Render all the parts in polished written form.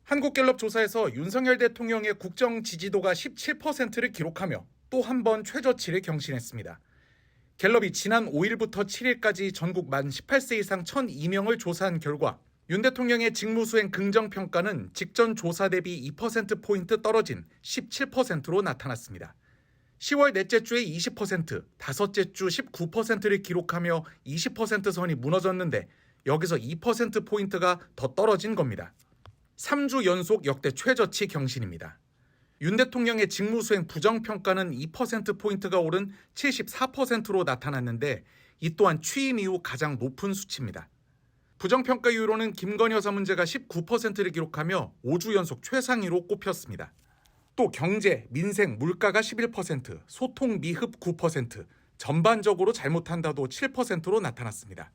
한국갤럽 조사에서 윤석열 대통령의 국정 지지도가 17%를 기록하며 또 한 번 최저치를 경신했습니다. 갤럽이 지난 5일부터 7일까지 전국 만 18세 이상 1,002명을 조사한 결과 윤 대통령의 직무수행 긍정평가는 직전 조사 대비 2%포인트 떨어진 17%로 나타났습니다. 10월 넷째 주에 20%, 다섯째 주 19%를 기록하며 20% 선이 무너졌는데 여기서 2%포인트가 더 떨어진 겁니다. 3주 연속 역대 최저치 경신입니다. 윤 대통령의 직무수행 부정평가는 2%포인트가 오른 74%로 나타났는데 이 또한 취임 이후 가장 높은 수치입니다. 부정평가율로는 김건희 여사 문제가 19%를 기록하며 5주 연속 최상위로 꼽혔습니다. 또 경제, 민생, 물가가 11%, 소통 미흡 9%, 전반적으로 잘못한다도 7%로 나타났습니다.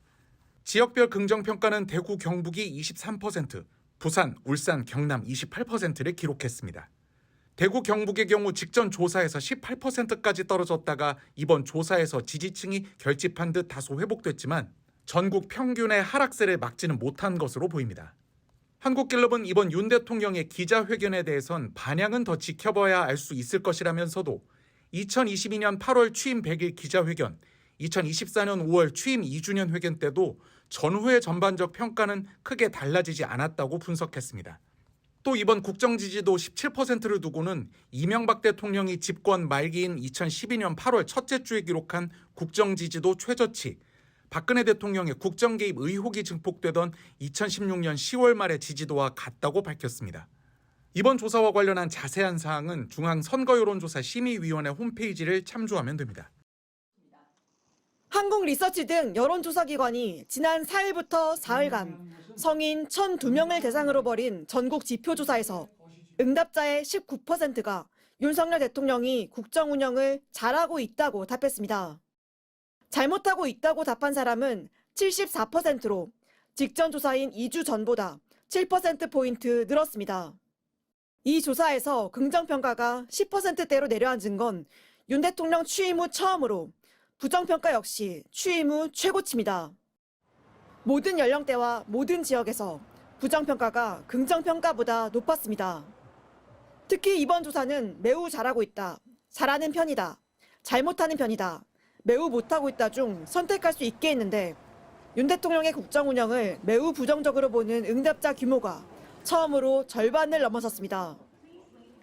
지역별 긍정평가는 대구, 경북이 23%, 부산, 울산, 경남 28%를 기록했습니다. 대구, 경북의 경우 직전 조사에서 18%까지 떨어졌다가 이번 조사에서 지지층이 결집한 듯 다소 회복됐지만 전국 평균의 하락세를 막지는 못한 것으로 보입니다. 한국갤럽은 이번 윤 대통령의 기자회견에 대해선 반향은 더 지켜봐야 알 수 있을 것이라면서도 2022년 8월 취임 100일 기자회견, 2024년 5월 취임 2주년 회견 때도 전후의 전반적 평가는 크게 달라지지 않았다고 분석했습니다. 또 이번 국정지지도 17%를 두고는 이명박 대통령이 집권 말기인 2012년 8월 첫째 주에 기록한 국정지지도 최저치, 박근혜 대통령의 국정개입 의혹이 증폭되던 2016년 10월 말의 지지도와 같다고 밝혔습니다. 이번 조사와 관련한 자세한 사항은 중앙선거여론조사심의위원회 홈페이지를 참조하면 됩니다. 한국리서치 등 여론조사기관이 지난 4일부터 4일간 성인 1,002명을 대상으로 벌인 전국 지표조사에서 응답자의 19%가 윤석열 대통령이 국정 운영을 잘하고 있다고 답했습니다. 잘못하고 있다고 답한 사람은 74%로 직전 조사인 2주 전보다 7%포인트 늘었습니다. 이 조사에서 긍정평가가 10%대로 내려앉은 건 윤 대통령 취임 후 처음으로 부정평가 역시 취임 후 최고치입니다. 모든 연령대와 모든 지역에서 부정평가가 긍정평가보다 높았습니다. 특히 이번 조사는 매우 잘하고 있다, 잘하는 편이다, 잘못하는 편이다, 매우 못하고 있다 중 선택할 수 있게 했는데 윤 대통령의 국정 운영을 매우 부정적으로 보는 응답자 규모가 처음으로 절반을 넘어섰습니다.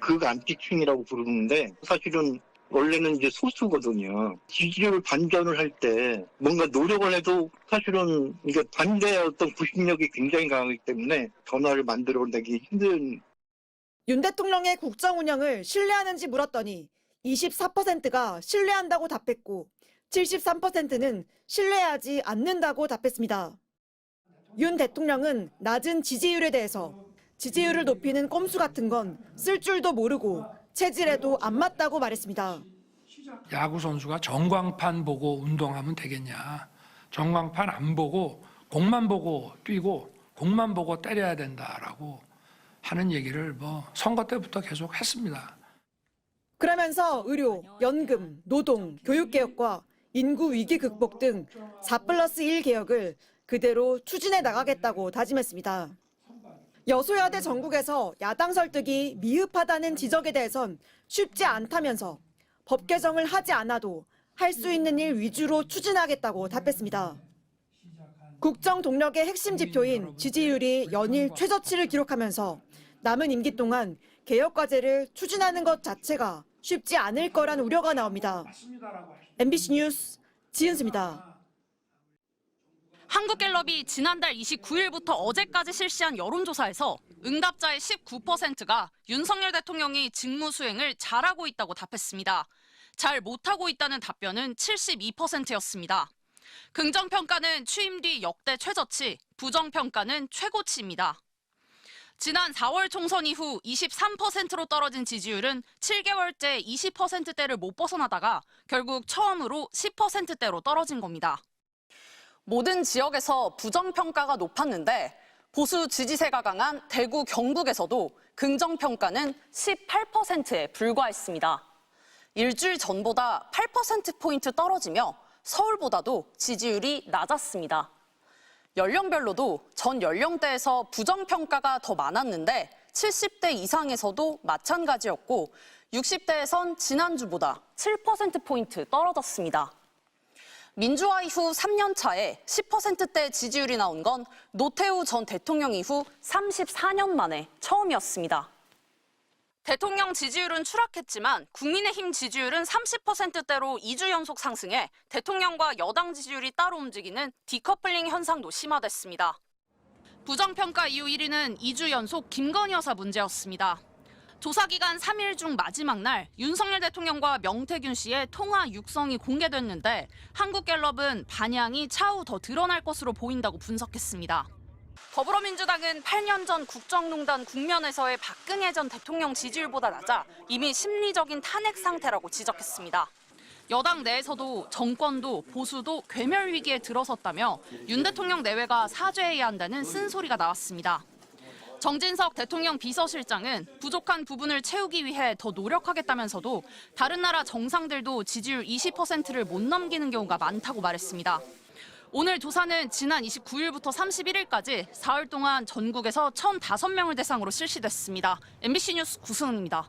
극안티층이라고 부르는데 사실은 원래는 이제 소수거든요. 지지율 반전을 할 때 뭔가 노력을 해도 사실은 이게 반대의 어떤 구심력이 굉장히 강하기 때문에 변화를 만들어내기 힘든. 윤 대통령의 국정 운영을 신뢰하는지 물었더니 24%가 신뢰한다고 답했고 73%는 신뢰하지 않는다고 답했습니다. 윤 대통령은 낮은 지지율에 대해서 지지율을 높이는 꼼수 같은 건 쓸 줄도 모르고 체질에도 안 맞다고 말했습니다. 야구 선수가 전광판 보고 운동하면 되겠냐. 전광판 안 보고 공만 보고 뛰고 공만 보고 때려야 된다라고 하는 얘기를 선거 때부터 계속 했습니다. 그러면서 의료, 연금, 노동, 교육개혁과 인구 위기 극복 등 4+1 개혁을 그대로 추진해 나가겠다고 다짐했습니다. 여소야대 전국에서 야당 설득이 미흡하다는 지적에 대해선 쉽지 않다면서 법 개정을 하지 않아도 할 수 있는 일 위주로 추진하겠다고 답했습니다. 국정 동력의 핵심 지표인 지지율이 연일 최저치를 기록하면서 남은 임기 동안 개혁 과제를 추진하는 것 자체가 쉽지 않을 거란 우려가 나옵니다. MBC 뉴스 지은수입니다. 한국갤럽이 지난달 29일부터 어제까지 실시한 여론조사에서 응답자의 19%가 윤석열 대통령이 직무 수행을 잘하고 있다고 답했습니다. 잘 못하고 있다는 답변은 72%였습니다. 긍정평가는 취임 뒤 역대 최저치, 부정평가는 최고치입니다. 지난 4월 총선 이후 23%로 떨어진 지지율은 7개월째 20%대를 못 벗어나다가 결국 처음으로 10%대로 떨어진 겁니다. 모든 지역에서 부정평가가 높았는데 보수 지지세가 강한 대구, 경북에서도 긍정평가는 18%에 불과했습니다. 일주일 전보다 8%포인트 떨어지며 서울보다도 지지율이 낮았습니다. 연령별로도 전 연령대에서 부정평가가 더 많았는데 70대 이상에서도 마찬가지였고 60대에선 지난주보다 7%포인트 떨어졌습니다. 민주화 이후 3년 차에 10%대 지지율이 나온 건 노태우 전 대통령 이후 34년 만에 처음이었습니다. 대통령 지지율은 추락했지만 국민의힘 지지율은 30%대로 2주 연속 상승해 대통령과 여당 지지율이 따로 움직이는 디커플링 현상도 심화됐습니다. 부정평가 이후 1위는 2주 연속 김건희 여사 문제였습니다. 조사기간 3일 중 마지막 날 윤석열 대통령과 명태균 씨의 통화 육성이 공개됐는데 한국갤럽은 반향이 차후 더 드러날 것으로 보인다고 분석했습니다. 더불어민주당은 8년 전 국정농단 국면에서의 박근혜 전 대통령 지지율보다 낮아 이미 심리적인 탄핵 상태라고 지적했습니다. 여당 내에서도 정권도 보수도 괴멸 위기에 들어섰다며 윤 대통령 내외가 사죄해야 한다는 쓴소리가 나왔습니다. 정진석 대통령 비서실장은 부족한 부분을 채우기 위해 더 노력하겠다면서도 다른 나라 정상들도 지지율 20%를 못 넘기는 경우가 많다고 말했습니다. 오늘 조사는 지난 29일부터 31일까지 사흘 동안 전국에서 1,005명을 대상으로 실시됐습니다. MBC 뉴스 구승은입니다.